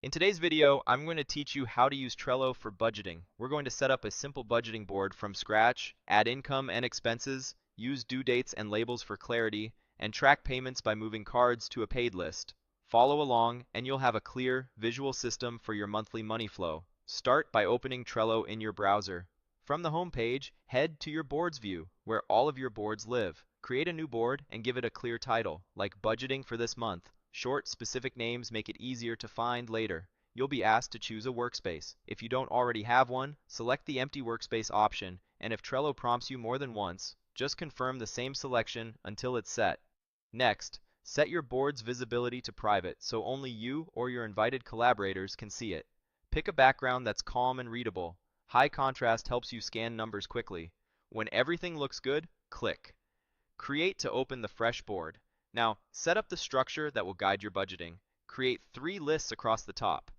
In today's video, I'm going to teach you how to use Trello for budgeting. We're going to set up a simple budgeting board from scratch, add income and expenses, use due dates and labels for clarity, and track payments by moving cards to a paid list. Follow along and you'll have a clear, visual system for your monthly money flow. Start by opening Trello in your browser. From the home page, head to your boards view, where all of your boards live. Create a new board and give it a clear title, like Budgeting for this month. Short, specific names make it easier to find later. You'll be asked to choose a workspace. If you don't already have one, select the empty workspace option, and if Trello prompts you more than once, just confirm the same selection until it's set. Next, set your board's visibility to private so only you or your invited collaborators can see it. Pick a background that's calm and readable. High contrast helps you scan numbers quickly. When everything looks good, click. Create to open the fresh board. Now, set up the structure that will guide your budgeting. Create 3 lists across the top: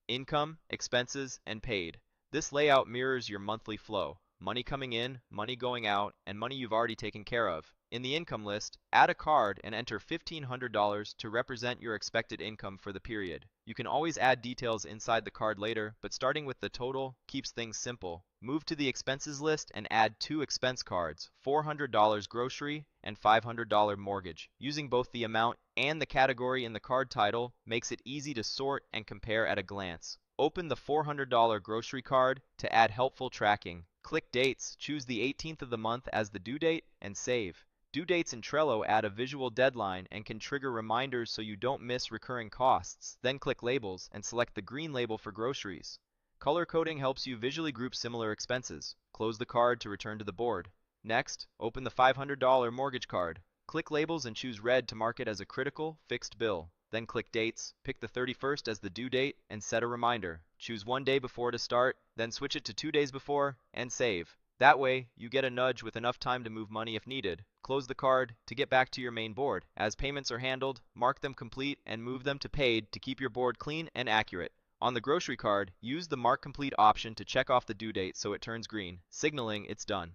income, expenses, and paid. This layout mirrors your monthly flow: money coming in, money going out, and money you've already taken care of. In the income list, add a card and enter $1,500 to represent your expected income for the period. You can always add details inside the card later, but starting with the total keeps things simple. Move to the expenses list and add 2 expense cards: $400 grocery and $500 mortgage. Using both the amount and the category in the card title makes it easy to sort and compare at a glance. Open the $400 grocery card to add helpful tracking. Click Dates, choose the 18th of the month as the due date, and save. Due dates in Trello add a visual deadline and can trigger reminders so you don't miss recurring costs. Then click Labels and select the green label for groceries. Color coding helps you visually group similar expenses. Close the card to return to the board. Next, open the $500 mortgage card. Click Labels and choose Red to mark it as a critical, fixed bill. Then click Dates, pick the 31st as the due date, and set a reminder. Choose 1 day before to start, then switch it to 2 days before, and save. That way, you get a nudge with enough time to move money if needed. Close the card to get back to your main board. As payments are handled, mark them complete and move them to paid to keep your board clean and accurate. On the grocery card, use the Mark Complete option to check off the due date so it turns green, signaling it's done.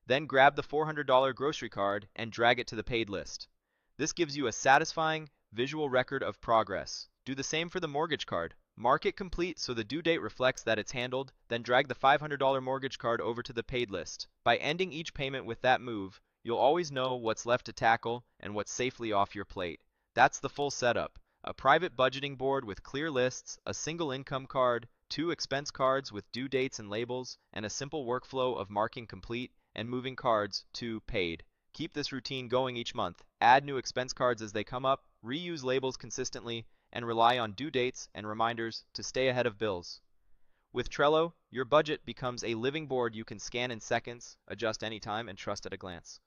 Then grab the $400 grocery card and drag it to the paid list. This gives you a satisfying visual record of progress. Do the same for the mortgage card. Mark it complete so the due date reflects that it's handled, then drag the $500 mortgage card over to the paid list. By ending each payment with that move, you'll always know what's left to tackle and what's safely off your plate. That's the full setup: a private budgeting board with clear lists, a single income card, 2 expense cards with due dates and labels, and a simple workflow of marking complete and moving cards to paid. Keep this routine going each month. Add new expense cards as they come up, reuse labels consistently, and rely on due dates and reminders to stay ahead of bills. With Trello, your budget becomes a living board you can scan in seconds, adjust anytime, and trust at a glance.